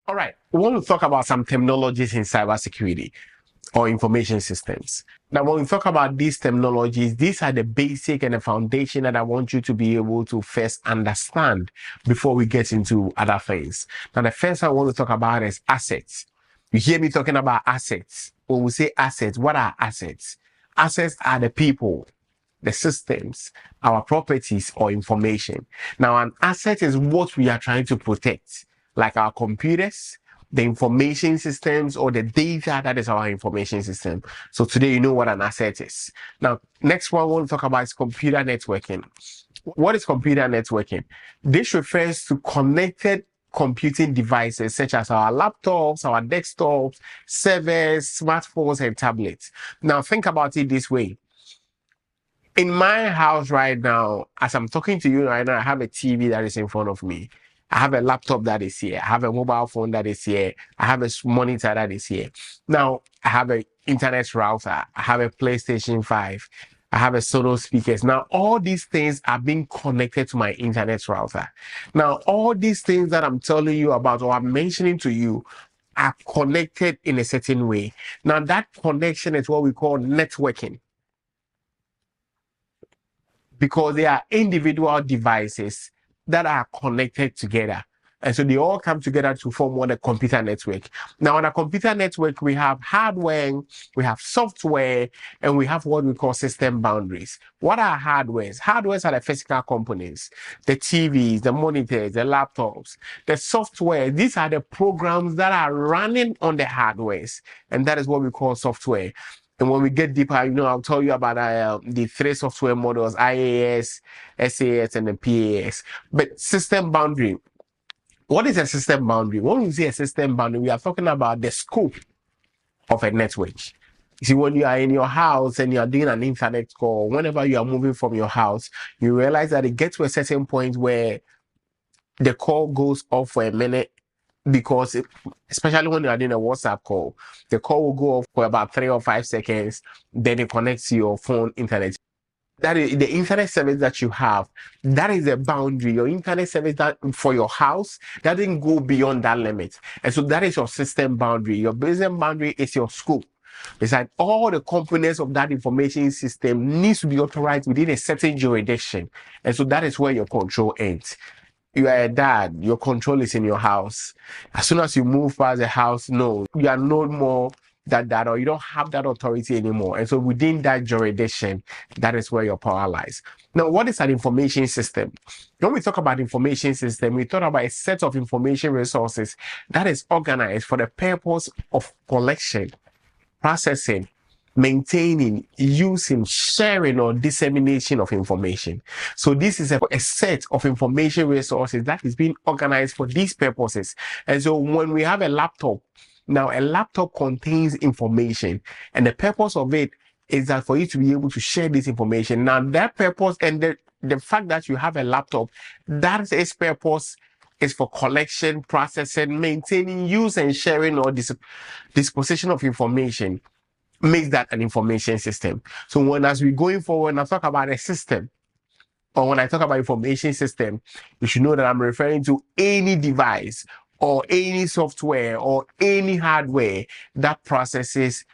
All right, we want to talk about some terminologies in cybersecurity or information systems. Now, when we talk about these terminologies, these are the basic and the foundation that I want you to be able to first understand before we get into other things. Now, the first I want to talk about is assets. You hear me talking about assets. When we say assets, what are assets? Assets are the people, the systems, our properties or information. Now, an asset is what we are trying to protect, like our computers, the information systems, or the data that is our information system. So today you know what an asset is. Now, next one I want to talk about is computer networking. What is computer networking? This refers to connected computing devices such as our laptops, our desktops, servers, smartphones, and tablets. Now, think about it this way. In my house right now, as I'm talking to you right now, I have a TV that is in front of me. I have a laptop that is here. I have a mobile phone that is here. I have a monitor that is here. Now, I have an internet router. I have a PlayStation 5. I have a Sonos speakers. Now, all these things are being connected to my internet router. Now, all these things that I'm telling you about or I'm mentioning to you are connected in a certain way. Now, that connection is what we call networking, because they are individual devices that are connected together. And so they all come together to form what a computer network. Now, on a computer network, we have hardware, we have software, and we have what we call system boundaries. What are hardwares? Hardwares are the physical components, the TVs, the monitors, the laptops. The software, these are the programs that are running on the hardwares, and that is what we call software. And when we get deeper, I'll tell you about the three software models: IaaS, SaaS, and the PaaS. But system boundary. What is a system boundary? When we say a system boundary, we are talking about the scope of a network. You see, when you are in your house and you are doing an internet call, whenever you are moving from your house, you realize that it gets to a certain point where the call goes off for a minute, because especially when you are doing a WhatsApp call, the call will go off for about 3 or 5 seconds, then it connects to your phone internet. That is the internet service that you have. That is the boundary. Your internet service that for your house, that didn't go beyond that limit. And so that is your system boundary. Your business boundary is your scope. It's like all the components of that information system needs to be authorized within a certain jurisdiction. And so that is where your control ends. You are a dad, your control is in your house. As soon as you move past the house, no, you are no more that, or you don't have that authority anymore. And so within that jurisdiction, that is where your power lies. Now, what is an information system? When we talk about information system, we talk about a set of information resources that is organized for the purpose of collection, processing, maintaining, using, sharing, or dissemination of information. So this is a set of information resources that is being organized for these purposes. And so when we have a laptop, now a laptop contains information, and the purpose of it is that for you to be able to share this information. Now that purpose and the fact that you have a laptop, that its purpose is for collection, processing, maintaining, use, and sharing or disposition of information, makes that an information system. So as we're going forward, when I talk about a system, or when I talk about information system, you should know that I'm referring to any device or any software or any hardware that processes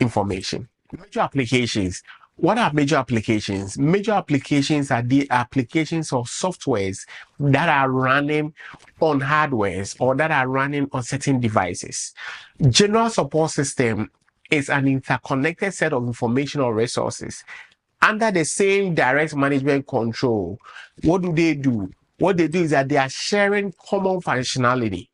information. Major applications. What are major applications? Major applications are the applications or softwares that are running on hardwares or that are running on certain devices. General support system is an interconnected set of information or resources under the same direct management control. What do? What they do is that they are sharing common functionality.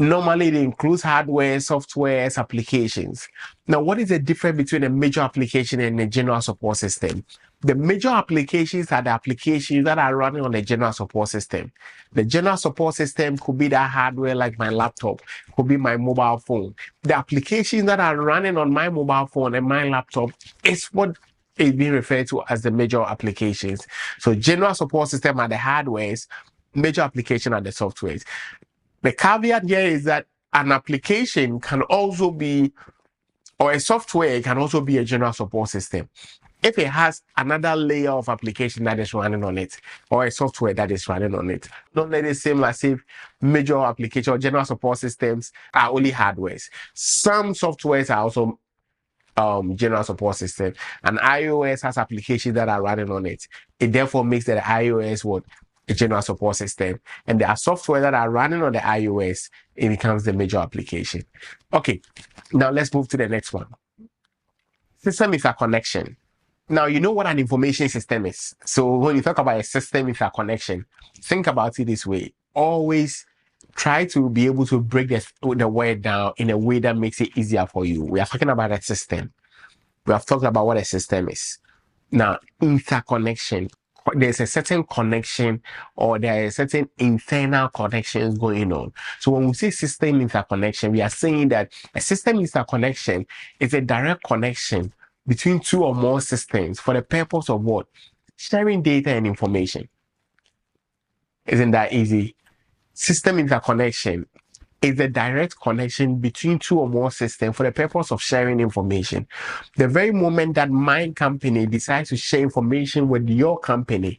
Normally, it includes hardware, software, applications. Now, what is the difference between a major application and a general support system? The major applications are the applications that are running on the general support system. The general support system could be that hardware like my laptop, could be my mobile phone. The applications that are running on my mobile phone and my laptop is what is being referred to as the major applications. So general support system are the hardwares, major application are the softwares. The caveat here is that an application can also be, or a software can also be a general support system. if it has another layer of application that is running on it, or a software that is running on it, don't let it seem as if major application or general support systems are only hardwares. Some softwares are also general support system, and iOS has applications that are running on it. It therefore makes the iOS what a general support system, and there are software that are running on the iOS. It becomes the major application. Okay, now let's move to the next one. System interconnection. Now, you know what an information system is. So when you talk about a system interconnection, think about it this way. Always try to be able to break the word down in a way that makes it easier for you. We are talking about a system. We have talked about what a system is. Now, interconnection. There's a certain connection or there are certain internal connections going on. So when we say system interconnection, we are saying that a system interconnection is a direct connection between two or more systems for the purpose of what? Sharing data and information. Isn't that easy? System interconnection is a direct connection between two or more systems for the purpose of sharing information. The very moment that my company decides to share information with your company,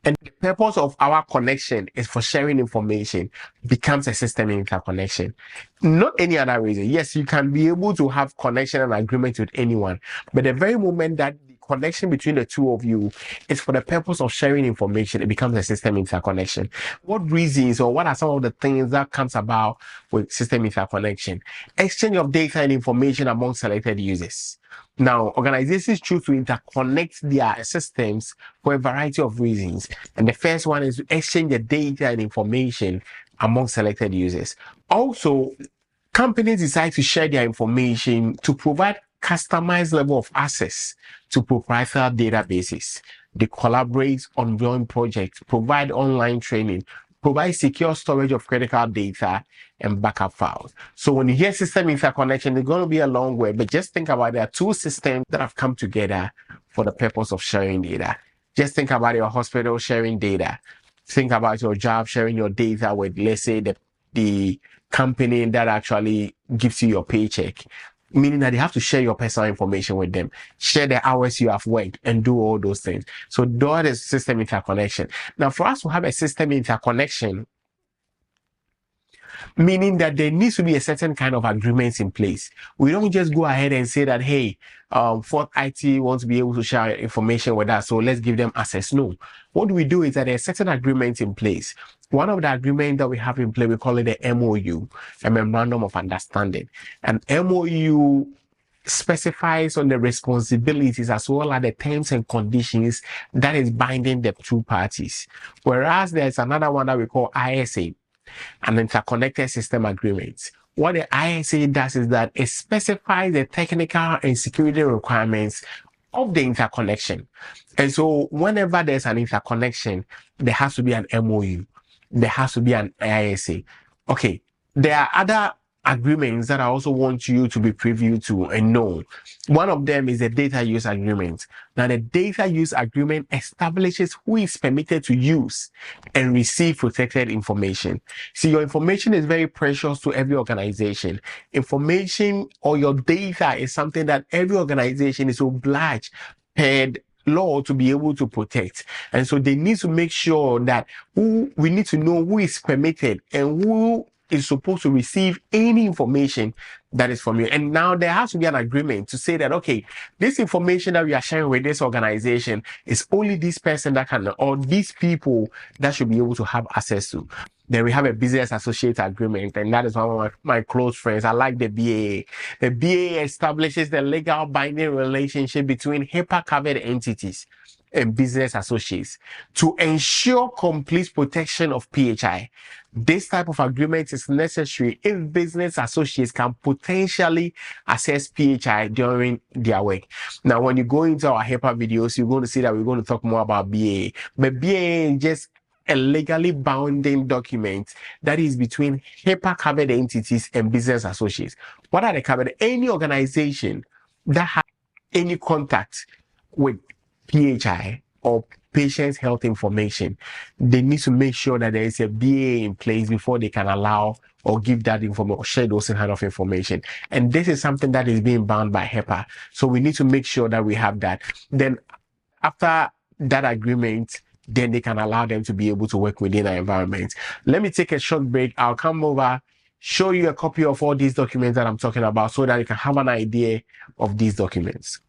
and the purpose of our connection is for sharing information, becomes a system interconnection. Not any other reason. Yes, you can be able to have connection and agreement with anyone, but the very moment that the connection between the two of you is for the purpose of sharing information, it becomes a system interconnection. What reasons or what are some of the things that comes about with system interconnection? Exchange of data and information among selected users. Now, organizations choose to interconnect their systems for a variety of reasons. And the first one is to exchange the data and information among selected users. Also, companies decide to share their information to provide customized level of access to proprietary databases. They collaborate on joint projects, provide online training, provide secure storage of critical data and backup files. So when you hear system interconnection, it's going to be a long word, but just think about there are two systems that have come together for the purpose of sharing data. Just think about your hospital sharing data. Think about your job sharing your data with, let's say, the company that actually gives you your paycheck, meaning that you have to share your personal information with them, share the hours you have worked, and do all those things. So that is system interconnection. Now, for us to have a system interconnection, meaning that there needs to be a certain kind of agreements in place. We don't just go ahead and say that, hey, Fort IT wants to be able to share information with us, so let's give them access. No. What we do is that there's certain agreements in place. One of the agreements that we have in place, we call it the MOU, a Memorandum of Understanding. And MOU specifies on the responsibilities as well as the terms and conditions that is binding the two parties. Whereas there's another one that we call ISA, an interconnected system agreement. What the ISA does is that it specifies the technical and security requirements of the interconnection. And so whenever there's an interconnection, there has to be an MOU. There has to be an ISA. Okay, there are other agreements that I also want you to be privy to and know. One of them is the data use agreement. Now, the data use agreement establishes who is permitted to use and receive protected information. See, your information is very precious to every organization. Information or your data is something that every organization is obliged per law to be able to protect. And so they need to make sure that we need to know who is permitted and who is supposed to receive any information that is from you. And now there has to be an agreement to say that, okay, this information that we are sharing with this organization is only this person that can, or these people that should be able to have access to. Then we have a business associate agreement, and that is one of my close friends. I like the BAA. The BAA establishes the legal binding relationship between HIPAA-covered entities and business associates to ensure complete protection of PHI. This type of agreement is necessary if business associates can potentially access PHI during their work. Now, when you go into our HIPAA videos, you're going to see that we're going to talk more about BAA. But BAA is just a legally binding document that is between HIPAA-covered entities and business associates. What are they covered? Any organization that has any contact with PHI or patient's health information, they need to make sure that there is a BA in place before they can allow or give that information or share those kind of information. And this is something that is being bound by HIPAA. So we need to make sure that we have that. Then after that agreement, then they can allow them to be able to work within our environment. Let me take a short break. I'll come over, show you a copy of all these documents that I'm talking about so that you can have an idea of these documents.